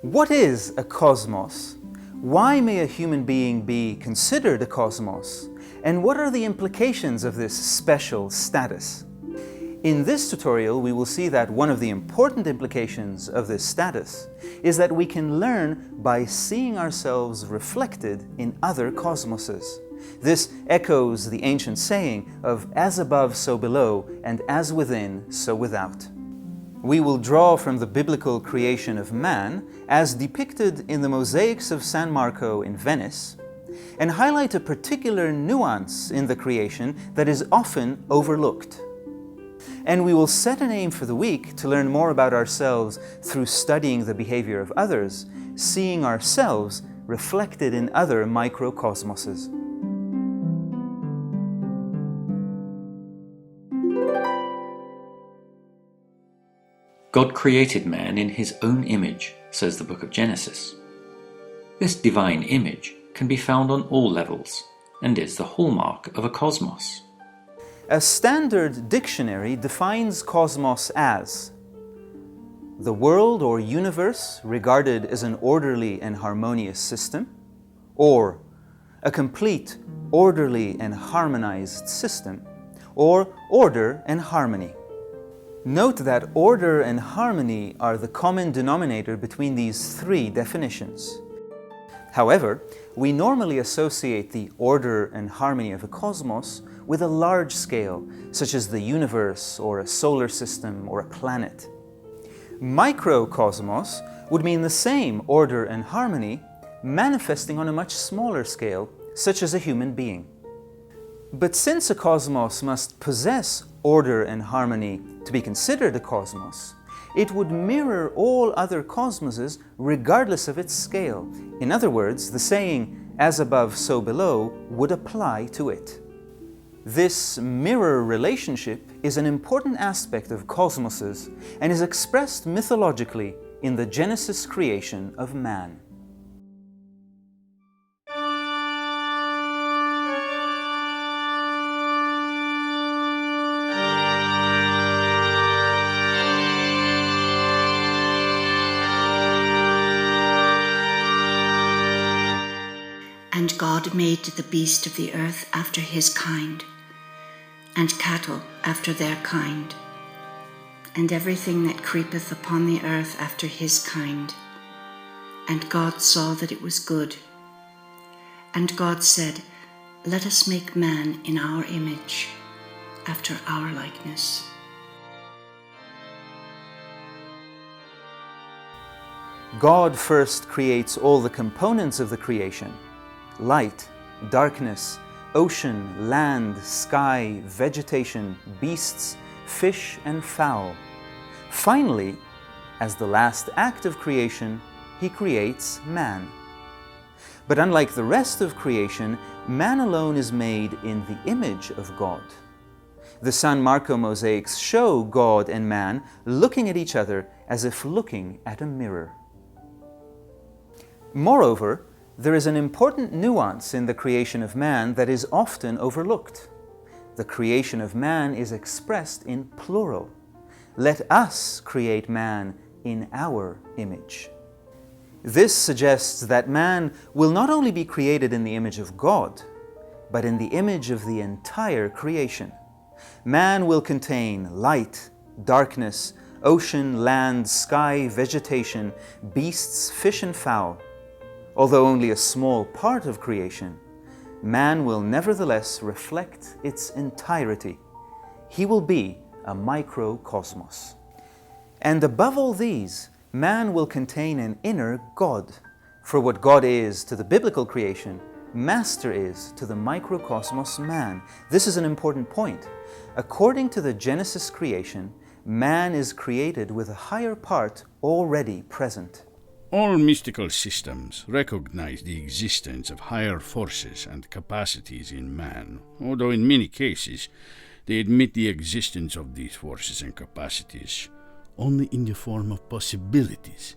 What is a cosmos? Why may a human being be considered a cosmos? And what are the implications of this special status? In this tutorial, we will see that one of the important implications of this status is that we can learn by seeing ourselves reflected in other cosmoses. This echoes the ancient saying of "as above, so below, and as within, so without." We will draw from the biblical creation of man, as depicted in the mosaics of San Marco in Venice, and highlight a particular nuance in the creation that is often overlooked. And we will set an aim for the week to learn more about ourselves through studying the behavior of others, seeing ourselves reflected in other microcosmoses. God created man in his own image, says the book of Genesis. This divine image can be found on all levels and is the hallmark of a cosmos. A standard dictionary defines cosmos as the world or universe regarded as an orderly and harmonious system, or a complete, orderly and harmonized system, or order and harmony. Note that order and harmony are the common denominator between these three definitions. However, we normally associate the order and harmony of a cosmos with a large scale, such as the universe or a solar system or a planet. Microcosmos would mean the same order and harmony, manifesting on a much smaller scale, such as a human being. But since a cosmos must possess order and harmony to be considered a cosmos, it would mirror all other cosmoses regardless of its scale. In other words, the saying, "as above, so below," would apply to it. This mirror relationship is an important aspect of cosmoses and is expressed mythologically in the Genesis creation of man. And God made the beast of the earth after his kind, and cattle after their kind, and everything that creepeth upon the earth after his kind. And God saw that it was good. And God said, "Let us make man in our image, after our likeness." God first creates all the components of the creation: light, darkness, ocean, land, sky, vegetation, beasts, fish, and fowl. Finally, as the last act of creation, he creates man. But unlike the rest of creation, man alone is made in the image of God. The San Marco mosaics show God and man looking at each other as if looking at a mirror. Moreover, there is an important nuance in the creation of man that is often overlooked. The creation of man is expressed in plural. "Let us create man in our image." This suggests that man will not only be created in the image of God, but in the image of the entire creation. Man will contain light, darkness, ocean, land, sky, vegetation, beasts, fish, and fowl. Although only a small part of creation, man will nevertheless reflect its entirety. He will be a microcosmos. And above all these, man will contain an inner God. For what God is to the biblical creation, master is to the microcosmos man. This is an important point. According to the Genesis creation, man is created with a higher part already present. All mystical systems recognize the existence of higher forces and capacities in man, although in many cases they admit the existence of these forces and capacities only in the form of possibilities.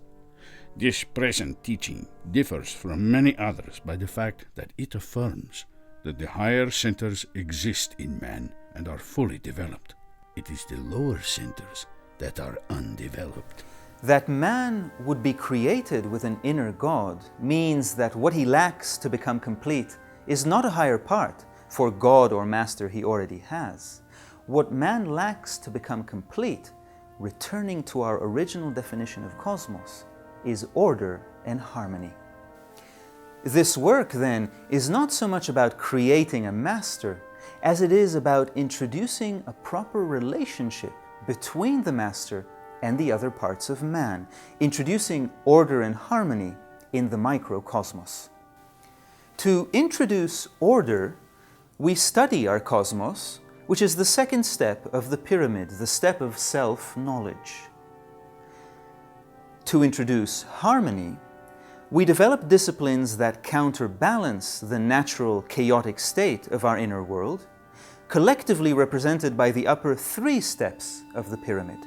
This present teaching differs from many others by the fact that it affirms that the higher centers exist in man and are fully developed. It is the lower centers that are undeveloped. That man would be created with an inner God means that what he lacks to become complete is not a higher part for God or master he already has. What man lacks to become complete, returning to our original definition of cosmos, is order and harmony. This work, then, is not so much about creating a master as it is about introducing a proper relationship between the master and the other parts of man, introducing order and harmony in the microcosmos. To introduce order, we study our cosmos, which is the second step of the pyramid, the step of self-knowledge. To introduce harmony, we develop disciplines that counterbalance the natural chaotic state of our inner world, collectively represented by the upper three steps of the pyramid.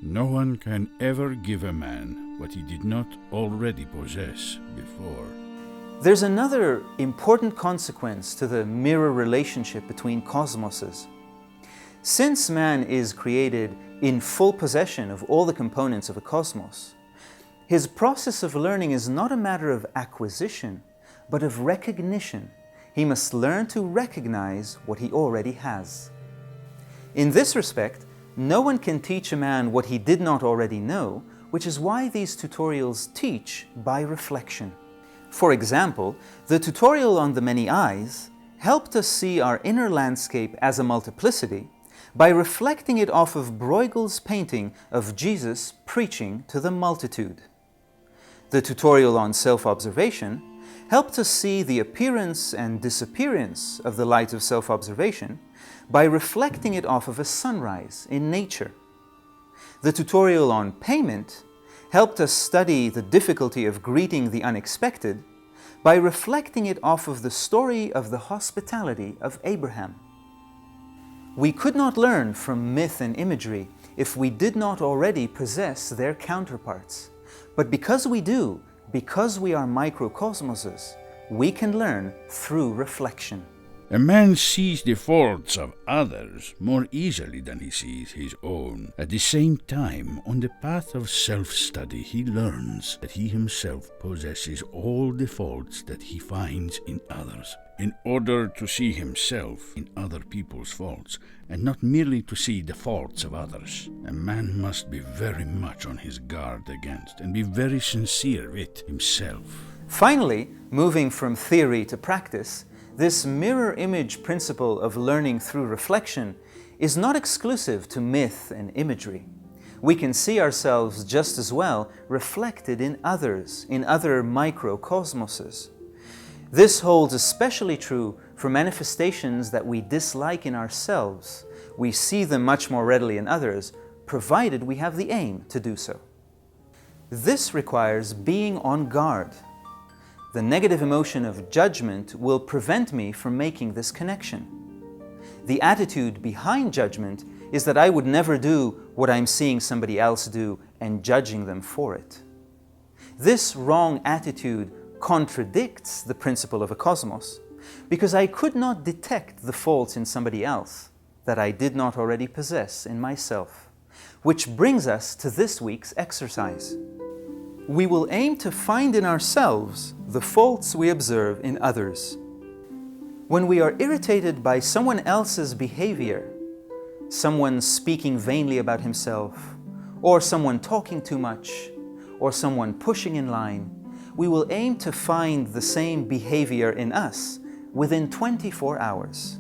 No one can ever give a man what he did not already possess before. There's another important consequence to the mirror relationship between cosmoses. Since man is created in full possession of all the components of a cosmos, his process of learning is not a matter of acquisition, but of recognition. He must learn to recognize what he already has. In this respect, no one can teach a man what he did not already know, which is why these tutorials teach by reflection. For example, the tutorial on the many eyes helped us see our inner landscape as a multiplicity by reflecting it off of Bruegel's painting of Jesus preaching to the multitude. The tutorial on self-observation helped us see the appearance and disappearance of the light of self-observation by reflecting it off of a sunrise in nature. The tutorial on payment helped us study the difficulty of greeting the unexpected by reflecting it off of the story of the hospitality of Abraham. We could not learn from myth and imagery if we did not already possess their counterparts. But because we do, because we are microcosmoses, we can learn through reflection. A man sees the faults of others more easily than he sees his own. At the same time, on the path of self-study, he learns that he himself possesses all the faults that he finds in others. In order to see himself in other people's faults, and not merely to see the faults of others, a man must be very much on his guard against, and be very sincere with himself. Finally, moving from theory to practice, this mirror image principle of learning through reflection is not exclusive to myth and imagery. We can see ourselves just as well reflected in others, in other microcosmoses. This holds especially true for manifestations that we dislike in ourselves. We see them much more readily in others, provided we have the aim to do so. This requires being on guard. The negative emotion of judgment will prevent me from making this connection. The attitude behind judgment is that I would never do what I'm seeing somebody else do and judging them for it. This wrong attitude contradicts the principle of a cosmos because I could not detect the faults in somebody else that I did not already possess in myself. Which brings us to this week's exercise. We will aim to find in ourselves the faults we observe in others. When we are irritated by someone else's behavior, someone speaking vainly about himself, or someone talking too much, or someone pushing in line, we will aim to find the same behavior in us within 24 hours.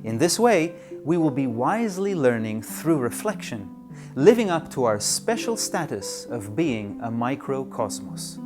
In this way, we will be wisely learning through reflection, living up to our special status of being a microcosmos.